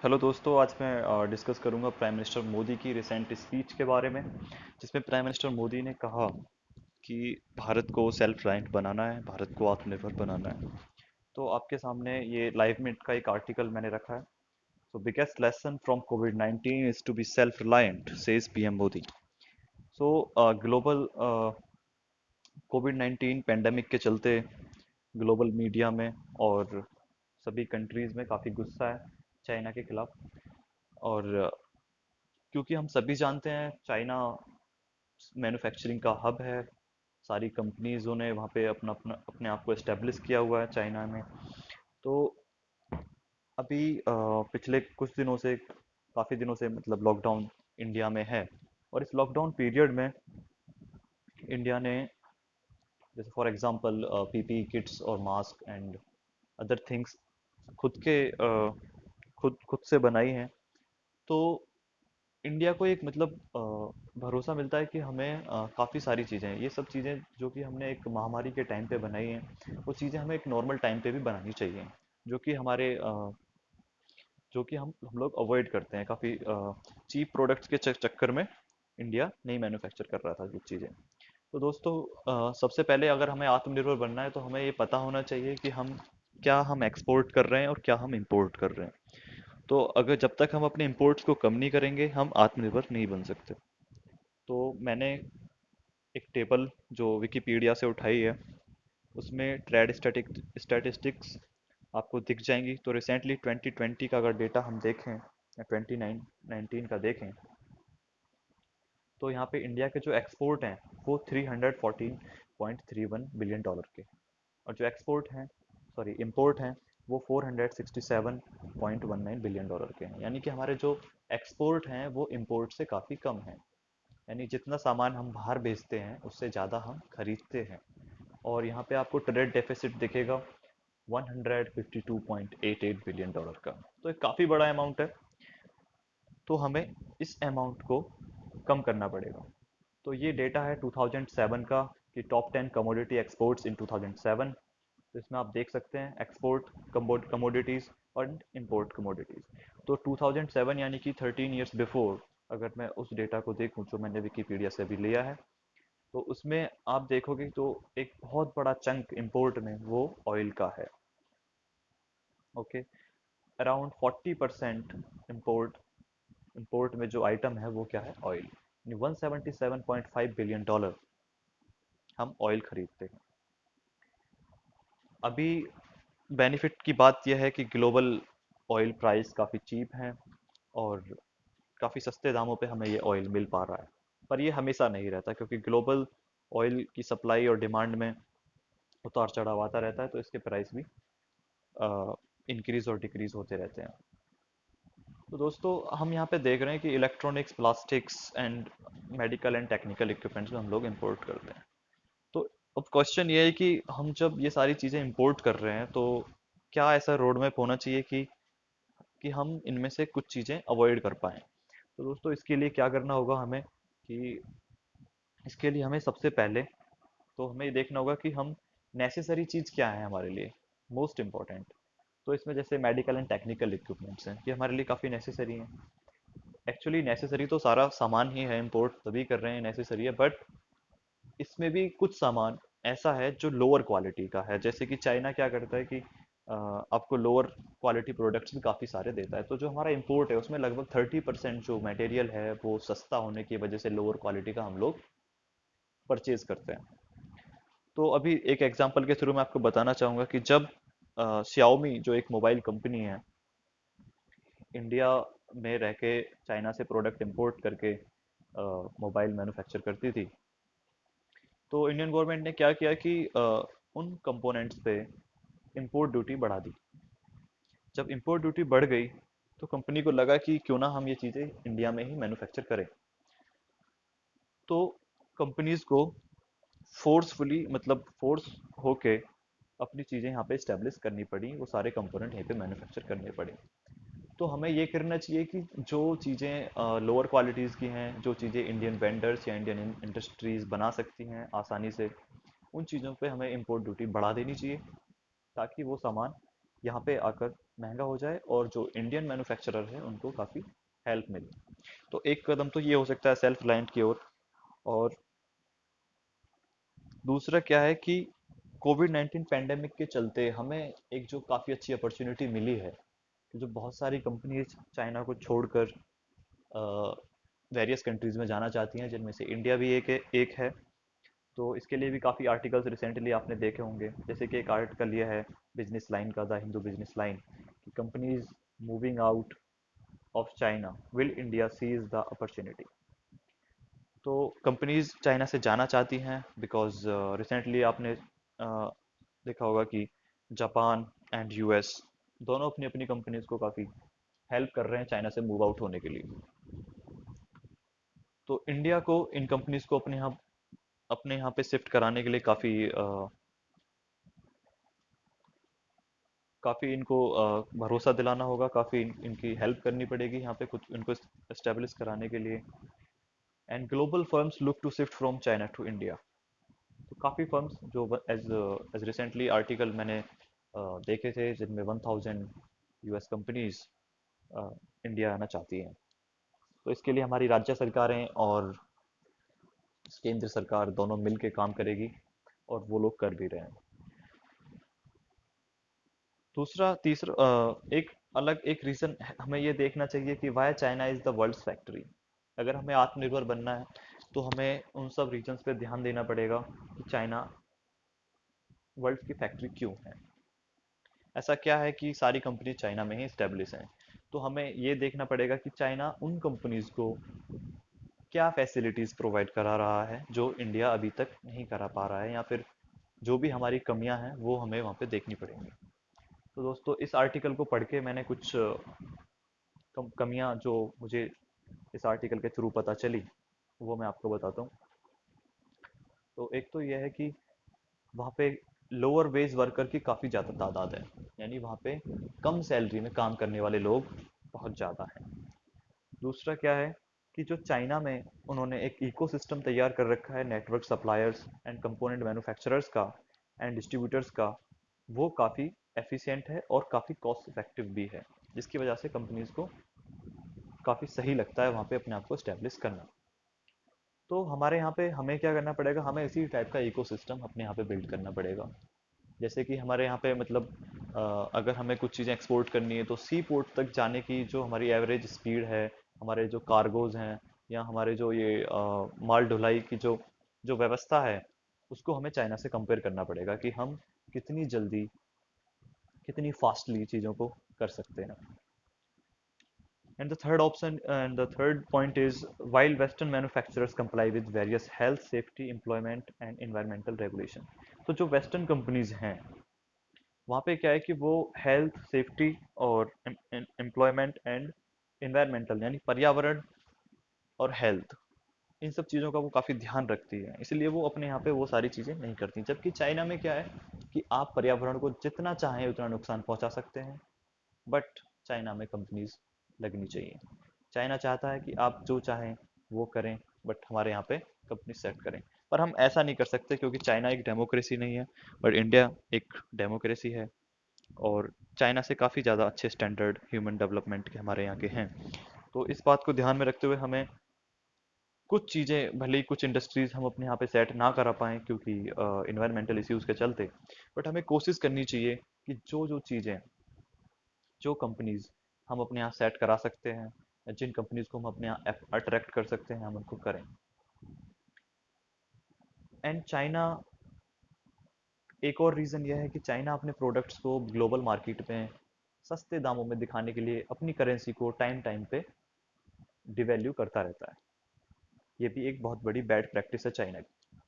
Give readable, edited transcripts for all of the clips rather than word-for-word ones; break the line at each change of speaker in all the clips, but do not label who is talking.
Hello दोस्तों, आज मैं डिस्कस करूंगा प्राइम मिनिस्टर मोदी की रिसेंट स्पीच के बारे में, जिसमें प्राइम मिनिस्टर मोदी ने कहा कि भारत को सेल्फ रिलायंट बनाना है, भारत को आत्मनिर्भर बनाना है। तो आपके सामने ये लाइव मिनट का एक आर्टिकल मैंने रखा है। So biggest lesson from Covid 19 is to be self reliant, says PM Modi. So global Covid 19 pandemic के चलते ग्लोबल मीडिया में और सभी कंट्रीज़ में काफ़ी गुस्सा है चाइना के खिलाफ। और क्योंकि हम सभी जानते हैं चाइना मैन्युफैक्चरिंग का हब है। सारी कंपनीज़ों ने वहाँ पे अपना अपना अपने आप को एस्टेब्लिश किया हुआ है चाइना में। तो अभी पिछले कुछ दिनों से, काफ़ी दिनों से मतलब लॉकडाउन इंडिया में है। और इस लॉकडाउन पीरियड में इंडिया ने, जैसे फॉर एग्जांपल पीपी किट्स और मास्क एंड अदर थिंग्स खुद के खुद खुद से बनाई हैं। तो इंडिया को एक मतलब भरोसा मिलता है कि हमें काफ़ी सारी चीज़ें हैं, ये सब चीज़ें जो कि हमने एक महामारी के टाइम पे बनाई हैं, वो चीज़ें हमें एक नॉर्मल टाइम पे भी बनानी चाहिए। जो कि हमारे जो कि हम लोग अवॉइड करते हैं काफ़ी चीप प्रोडक्ट्स के चक्कर में। इंडिया नहीं मैन्युफैक्चर कर रहा था कुछ चीज़ें। तो दोस्तों, सबसे पहले अगर हमें आत्मनिर्भर बनना है तो हमें ये पता होना चाहिए कि हम एक्सपोर्ट कर रहे हैं और क्या हम इंपोर्ट कर रहे हैं। तो अगर जब तक हम अपने इंपोर्ट्स को कम नहीं करेंगे, हम आत्मनिर्भर नहीं बन सकते। तो मैंने एक टेबल जो विकिपीडिया से उठाई है, उसमें ट्रेड स्टैटिस्टिक्स आपको दिख जाएंगी। तो रिसेंटली 2020 का अगर डेटा हम देखें या 2019 का देखें, तो यहाँ पे इंडिया के जो एक्सपोर्ट हैं वो 314.31 बिलियन डॉलर के, और जो एक्सपोर्ट हैं, सॉरी इंपोर्ट हैं, वो 467.19 बिलियन डॉलर के हैं। यानी कि हमारे जो एक्सपोर्ट हैं वो इंपोर्ट से काफ़ी कम हैं। यानी जितना सामान हम बाहर भेजते हैं उससे ज़्यादा हम खरीदते हैं। और यहाँ पे आपको ट्रेड डेफिसिट दिखेगा 152.88 बिलियन डॉलर का। तो एक काफ़ी बड़ा अमाउंट है। तो हमें इस अमाउंट को कम करना पड़ेगा। तो ये डेटा है 2007 का, कि टॉप 10 कमोडिटी एक्सपोर्ट्स इन 2007। तो इसमें आप देख सकते हैं एक्सपोर्ट कमोडिटीज़ और इंपोर्ट कमोडिटीज़। तो 2007 यानी कि 13 ईयर्स बिफोर, अगर मैं उस डेटा को देखूं जो मैंने विकीपीडिया से भी लिया है, तो उसमें आप देखोगे तो एक बहुत बड़ा चंक इंपोर्ट में वो ऑयल का है। ओके, अराउंड 40% इंपोर्ट इंपोर्ट में जो आइटम है वो क्या है, ऑयल। 177.5 बिलियन डॉलर हम ऑयल खरीदते हैं। अभी बेनिफिट की बात यह है कि ग्लोबल ऑयल प्राइस काफ़ी चीप हैं और काफ़ी सस्ते दामों पे हमें ये ऑयल मिल पा रहा है। पर ये हमेशा नहीं रहता, क्योंकि ग्लोबल ऑयल की सप्लाई और डिमांड में उतार चढ़ाव आता रहता है, तो इसके प्राइस भी इंक्रीज और डिक्रीज होते रहते हैं। तो दोस्तों, हम यहाँ पे देख रहे हैं कि electronics, plastics and medical and technical equipments में हम लोग इंपोर्ट करते हैं। तो अब क्वेश्चन ये है कि हम जब ये सारी चीज़ें इंपोर्ट कर रहे हैं, तो क्या ऐसा रोड मैप होना चाहिए कि हम इनमें से कुछ चीज़ें अवॉइड कर पाएँ। तो दोस्तों, इसके लिए क्या करना होगा हमें, कि इसके लिए हमें सबसे पहले तो हमें ये देखना होगा कि हम नेसेसरी चीज़ क्या है हमारे लिए, मोस्ट इम्पॉर्टेंट। तो इसमें जैसे मेडिकल एंड टेक्निकल इक्विपमेंट्स हैं, ये हमारे लिए काफ़ी नेसेसरी हैं। एक्चुअली नेसेसरी तो सारा सामान ही है, इंपोर्ट तभी कर रहे हैं नेसेसरी है, बट इसमें भी कुछ सामान ऐसा है जो लोअर क्वालिटी का है। जैसे कि चाइना क्या करता है कि आपको लोअर क्वालिटी प्रोडक्ट्स भी काफ़ी सारे देता है। तो जो हमारा इंपोर्ट है उसमें लगभग 30% जो मटेरियल है वो सस्ता होने की वजह से लोअर क्वालिटी का हम लोग परचेज करते हैं। तो अभी एक एग्जांपल के थ्रू मैं आपको बताना चाहूँगा कि जब Xiaomi जो एक मोबाइल कंपनी है, इंडिया में रह के चाइना से प्रोडक्ट इंपोर्ट करके मोबाइल मैन्युफैक्चर करती थी, तो इंडियन गवर्नमेंट ने क्या किया कि उन कंपोनेंट्स पे इंपोर्ट ड्यूटी बढ़ा दी। जब इंपोर्ट ड्यूटी बढ़ गई, तो कंपनी को लगा कि क्यों ना हम ये चीज़ें इंडिया में ही मैन्युफैक्चर करें। तो कंपनीज को फोर्सफुली, मतलब फोर्स होके अपनी चीज़ें यहाँ पे इस्टेब्लिश करनी पड़ी, वो सारे कंपोनेंट यहीं पे मैन्युफैक्चर करने पड़े। तो हमें ये करना चाहिए कि जो चीज़ें लोअर क्वालिटीज़ की हैं, जो चीज़ें इंडियन वेंडर्स या इंडियन इंडस्ट्रीज़ बना सकती हैं आसानी से, उन चीज़ों पे हमें इंपोर्ट ड्यूटी बढ़ा देनी चाहिए, ताकि वो सामान यहाँ पे आकर महंगा हो जाए और जो इंडियन मैन्युफैक्चरर है उनको काफ़ी हेल्प मिले। तो एक कदम तो ये हो सकता है सेल्फ रिलायंट की ओर। और दूसरा क्या है कि कोविड 19 पैंडेमिक के चलते हमें एक जो काफ़ी अच्छी अपॉर्चुनिटी मिली है कि जो बहुत सारी कंपनीज चाइना को छोड़कर वेरियस कंट्रीज़ में जाना चाहती हैं, जिनमें से इंडिया भी एक है। तो इसके लिए भी काफ़ी आर्टिकल्स रिसेंटली आपने देखे होंगे, जैसे कि एक आर्टिकल ये है बिजनेस लाइन का, द हिंदू बिजनेस लाइन, कि companies moving out of China, will India seize the opportunity. तो कंपनीज चाइना से जाना चाहती हैं बिकॉज रिसेंटली आपने देखा होगा कि जापान एंड यूएस दोनों अपनी अपनी कंपनीज को काफ़ी हेल्प कर रहे हैं चाइना से मूव आउट होने के लिए। तो इंडिया को इन कंपनीज को अपने यहाँ पे शिफ्ट कराने के लिए काफ़ी इनको भरोसा दिलाना होगा, काफ़ी इनकी हेल्प करनी पड़ेगी यहाँ पे कुछ इनको एस्टेब्लिश कराने के लिए। And global firms look to shift from China to India. तो काफ़ी फर्म्स जो एज एज रिसेंटली आर्टिकल मैंने देखे थे, जिनमें 1000 यूएस कंपनीज इंडिया आना चाहती हैं। तो इसके लिए हमारी राज्य सरकारें और केंद्र सरकार दोनों मिल के काम करेगी, और वो लोग कर भी रहे हैं। दूसरा तीसरा एक अलग एक रीज़न हमें ये देखना चाहिए कि why China is the world's factory. अगर हमें आत्मनिर्भर बनना है तो हमें उन सब रीजन्स पे ध्यान देना पड़ेगा कि चाइना वर्ल्ड की फैक्ट्री क्यों है। ऐसा क्या है कि सारी कंपनी चाइना में ही इस्टेब्लिश हैं। तो हमें ये देखना पड़ेगा कि चाइना उन कंपनीज को क्या फैसिलिटीज़ प्रोवाइड करा रहा है जो इंडिया अभी तक नहीं करा पा रहा है, या फिर जो भी हमारी कमियां हैं वो हमें वहाँ पे देखनी पड़ेंगी। तो दोस्तों, इस आर्टिकल को पढ़ के मैंने कुछ कमियां जो मुझे इस आर्टिकल के थ्रू पता चली वो मैं आपको बताता हूँ। तो एक तो यह है कि वहाँ पे लोअर वेज वर्कर की काफ़ी ज़्यादा तादाद है, यानी वहाँ पे कम सैलरी में काम करने वाले लोग बहुत ज़्यादा हैं। दूसरा क्या है कि जो चाइना में उन्होंने एक इकोसिस्टम तैयार कर रखा है network suppliers and component manufacturers का एंड डिस्ट्रीब्यूटर्स का, वो काफ़ी एफिशिएंट है और काफ़ी कॉस्ट इफेक्टिव भी है, जिसकी वजह से कंपनीज को काफ़ी सही लगता है वहाँ पे अपने आप को स्टैब्लिश करना। तो हमारे यहाँ पे हमें क्या करना पड़ेगा, हमें इसी टाइप का इकोसिस्टम अपने यहाँ पे बिल्ड करना पड़ेगा। जैसे कि हमारे यहाँ पे मतलब अगर हमें कुछ चीज़ें एक्सपोर्ट करनी है तो सी पोर्ट तक जाने की जो हमारी एवरेज स्पीड है, हमारे जो कार्गोज हैं, या हमारे जो ये माल ढुलाई की जो जो व्यवस्था है, उसको हमें चाइना से कंपेयर करना पड़ेगा कि हम कितनी जल्दी, कितनी फास्टली चीज़ों को कर सकते हैं। And the third point is, while Western manufacturers comply with various health, safety, employment and environmental regulation, तो जो वेस्टर्न कंपनीज हैं वहाँ पे क्या है कि वो हेल्थ, सेफ्टी और एम्प्लॉयमेंट एंड इन्वायरमेंटल, यानी पर्यावरण और हेल्थ, इन सब चीज़ों का वो काफ़ी ध्यान रखती है, इसलिए वो अपने यहाँ पे वो सारी चीज़ें नहीं करती। जबकि चाइना में क्या है कि आप पर्यावरण को जितना चाहें उतना नुकसान पहुँचा सकते हैं, बट चाइना में कंपनीज लगनी चाहिए। चाइना चाहता है कि आप जो चाहें वो करें, बट हमारे यहाँ पे कंपनी सेट करें। पर हम ऐसा नहीं कर सकते क्योंकि चाइना एक डेमोक्रेसी नहीं है, बट इंडिया एक डेमोक्रेसी है, और चाइना से काफ़ी ज़्यादा अच्छे स्टैंडर्ड ह्यूमन डेवलपमेंट के हमारे यहाँ के हैं। तो इस बात को ध्यान में रखते हुए हमें कुछ चीज़ें, भले ही कुछ इंडस्ट्रीज़ हम अपने यहाँ पे सेट ना करा पाएँ क्योंकि इन्वायरमेंटल इश्यूज़ के चलते, बट हमें कोशिश करनी चाहिए कि जो जो चीज़ें, जो कंपनीज हम अपने यहाँ सेट करा सकते हैं, या जिन कंपनीज को हम अपने यहाँ अट्रैक्ट कर सकते हैं, हम उनको करें। एंड चाइना, एक और रीज़न यह है कि चाइना अपने प्रोडक्ट्स को ग्लोबल मार्केट में सस्ते दामों में दिखाने के लिए अपनी करेंसी को टाइम टाइम पे डिवैल्यू करता रहता है। ये भी एक बहुत बड़ी बैड प्रैक्टिस है चाइना की।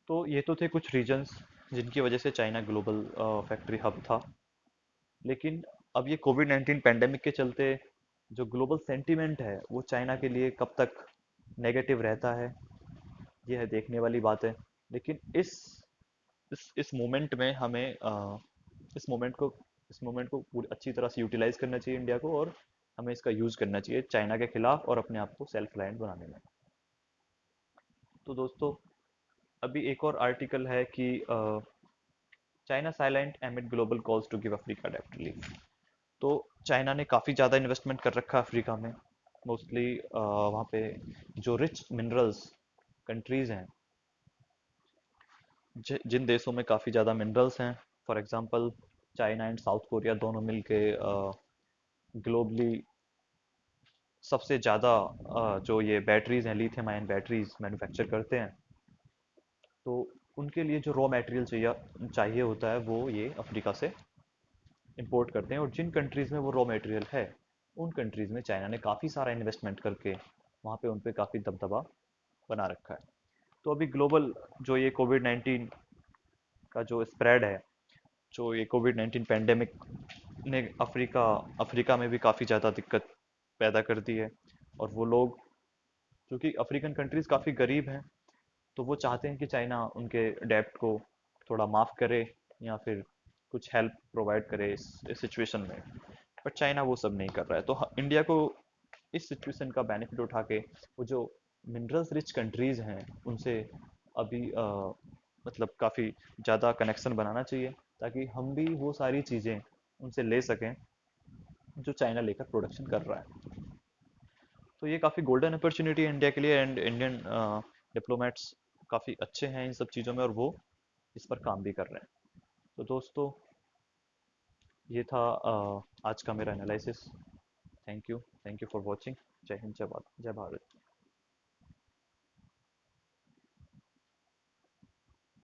तो ये तो थे कुछ रीजंस जिनकी वजह से चाइना ग्लोबल फैक्ट्री हब था। लेकिन अब ये कोविड 19 पैंडेमिक के चलते जो ग्लोबल सेंटीमेंट है वो चाइना के लिए कब तक नेगेटिव रहता है, ये है देखने वाली बात है। लेकिन इस मोमेंट में हमें इस मोमेंट को इस मोमेंट को पूरी अच्छी तरह से यूटिलाइज करना चाहिए इंडिया को, और हमें इसका यूज़ करना चाहिए चाइना के खिलाफ और अपने आप को सेल्फ रिलायंट बनाने में। तो दोस्तों, अभी एक और आर्टिकल है कि China silent amid global calls to give Africa डेब्ट रिलीफ। तो चाइना ने काफ़ी ज़्यादा इन्वेस्टमेंट कर रखा है अफ्रीका में। मोस्टली वहाँ पे जो रिच मिनरल्स कंट्रीज़ हैं, जिन देशों में काफ़ी ज़्यादा मिनरल्स हैं, for example China and south Korea दोनों मिलके ग्लोबली सबसे ज़्यादा जो ये बैटरीज हैं, लिथियम आयन बैटरीज मैन्युफैक्चर करते हैं। तो उनके लिए जो रॉ मटेरियल चाहिए चाहिए होता है वो ये अफ्रीका से इंपोर्ट करते हैं, और जिन कंट्रीज़ में वो रॉ मटेरियल है उन कंट्रीज़ में चाइना ने काफ़ी सारा इन्वेस्टमेंट करके वहाँ पे उन पे काफ़ी दबदबा बना रखा है। तो अभी ग्लोबल जो ये कोविड 19 का जो स्प्रेड है, जो ये कोविड 19 पैंडेमिक ने अफ्रीका अफ्रीका में भी काफ़ी ज़्यादा दिक्कत पैदा कर दी है। और वो लोग, क्योंकि अफ्रीकन कंट्रीज़ काफ़ी गरीब हैं, तो वो चाहते हैं कि चाइना उनके डेब्ट को थोड़ा माफ़ करे या फिर कुछ हेल्प प्रोवाइड करे इस सिचुएशन में। बट चाइना वो सब नहीं कर रहा है। तो इंडिया को इस सिचुएशन का बेनिफिट उठा के वो जो मिनरल्स रिच कंट्रीज़ हैं उनसे अभी मतलब काफ़ी ज़्यादा कनेक्शन बनाना चाहिए, ताकि हम भी वो सारी चीज़ें उनसे ले सकें जो चाइना लेकर प्रोडक्शन कर रहा है। तो ये काफ़ी गोल्डन अपॉर्चुनिटी है इंडिया के लिए, एंड इंडियन डिप्लोमेट्स काफ़ी अच्छे हैं इन सब चीज़ों में, और वो इस पर काम भी कर रहे हैं। तो दोस्तों, ये था आज का मेरा analysis. Thank you for watching. जय हिंद, जय भारत।